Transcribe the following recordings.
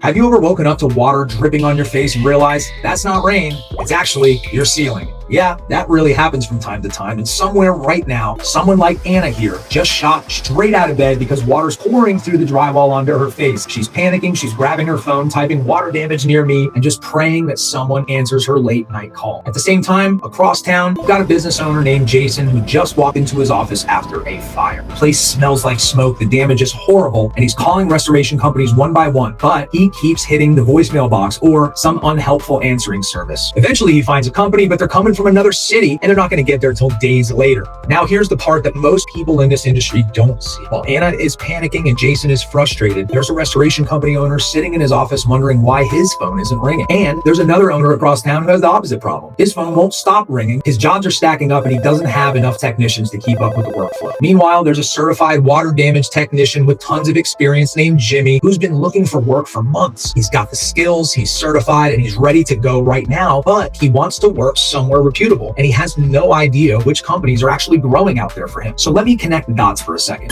Have you ever woken up to water dripping on your face and realized that's not rain, it's actually your ceiling? Yeah, that really happens from time to time, and somewhere right now, someone like Anna here just shot straight out of bed because water's pouring through the drywall onto her face. She's panicking, she's grabbing her phone, typing "water damage near me," and just praying that someone answers her late night call. At the same time, across town, we've got a business owner named Jason who just walked into his office after a fire. The place smells like smoke, the damage is horrible, and he's calling restoration companies one by one, but he keeps hitting the voicemail box or some unhelpful answering service. Eventually, he finds a company, but they're coming from another city and they're not going to get there till days later. Now, here's the part that most people in this industry don't see. While Anna is panicking and Jason is frustrated, there's a restoration company owner sitting in his office wondering why his phone isn't ringing. And there's another owner across town who has the opposite problem. His phone won't stop ringing, his jobs are stacking up, and he doesn't have enough technicians to keep up with the workflow. Meanwhile, there's a certified water damage technician with tons of experience named Jimmy who's been looking for work for months. He's got the skills, he's certified, and he's ready to go right now, but he wants to work somewhere reputable, and he has no idea which companies are actually growing out there for him. So let me connect the dots for a second.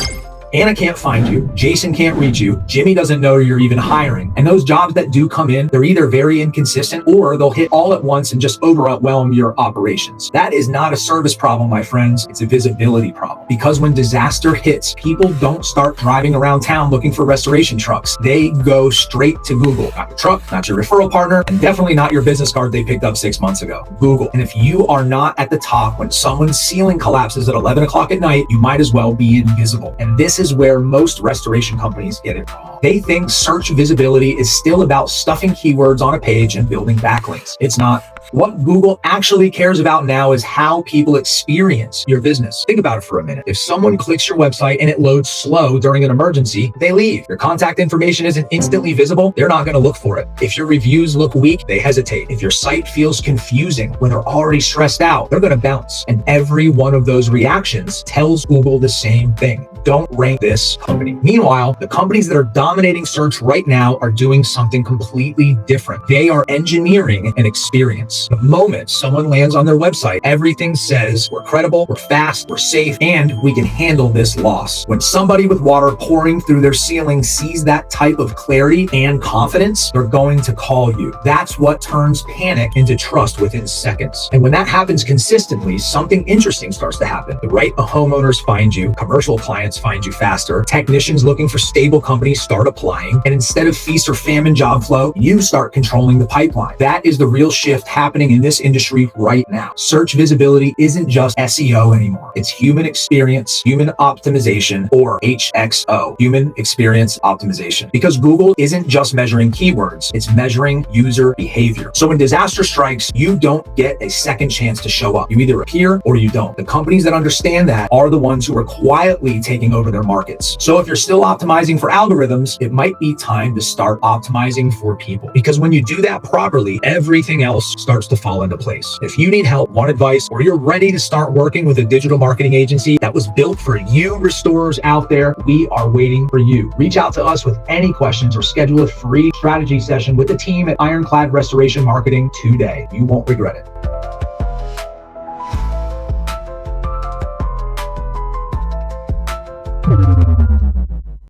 Anna can't find you, Jason can't reach you, Jimmy doesn't know you're even hiring, and those jobs that do come in, they're either very inconsistent or they'll hit all at once and just overwhelm your operations. That is not a service problem, my friends, it's a visibility problem. Because when disaster hits, people don't start driving around town looking for restoration trucks. They go straight to Google. Not your truck, not your referral partner, and definitely not your business card they picked up 6 months ago. Google. And if you are not at the top when someone's ceiling collapses at 11 o'clock at night, you might as well be invisible. And this is where most restoration companies get it wrong. They think search visibility is still about stuffing keywords on a page and building backlinks. It's not. What Google actually cares about now is how people experience your business. Think about it for a minute. If someone clicks your website and it loads slow during an emergency, they leave. Your contact information isn't instantly visible, they're not going to look for it. If your reviews look weak, they hesitate. If your site feels confusing when they're already stressed out, they're going to bounce. And every one of those reactions tells Google the same thing. Don't rank this company. Meanwhile, the companies that are dominating search right now are doing something completely different. They are engineering an experience. The moment someone lands on their website, everything says we're credible, we're fast, we're safe, and we can handle this loss. When somebody with water pouring through their ceiling sees that type of clarity and confidence, they're going to call you. That's what turns panic into trust within seconds. And when that happens consistently, something interesting starts to happen. The right homeowners find you, commercial clients find you faster, technicians looking for stable companies start applying, and instead of feast or famine job flow, you start controlling the pipeline. That is the real shift happening in this industry right now. Search visibility isn't just SEO anymore. It's human experience, human optimization, or HXO, human experience optimization. Because Google isn't just measuring keywords, it's measuring user behavior. So when disaster strikes, you don't get a second chance to show up. You either appear or you don't. The companies that understand that are the ones who are quietly taking over their markets. So if you're still optimizing for algorithms, it might be time to start optimizing for people. Because when you do that properly, everything else starts to fall into place. If you need help, want advice, or you're ready to start working with a digital marketing agency that was built for you restorers out there, we are waiting for you. Reach out to us with any questions or schedule a free strategy session with the team at Ironclad Restoration Marketing today. You won't regret it.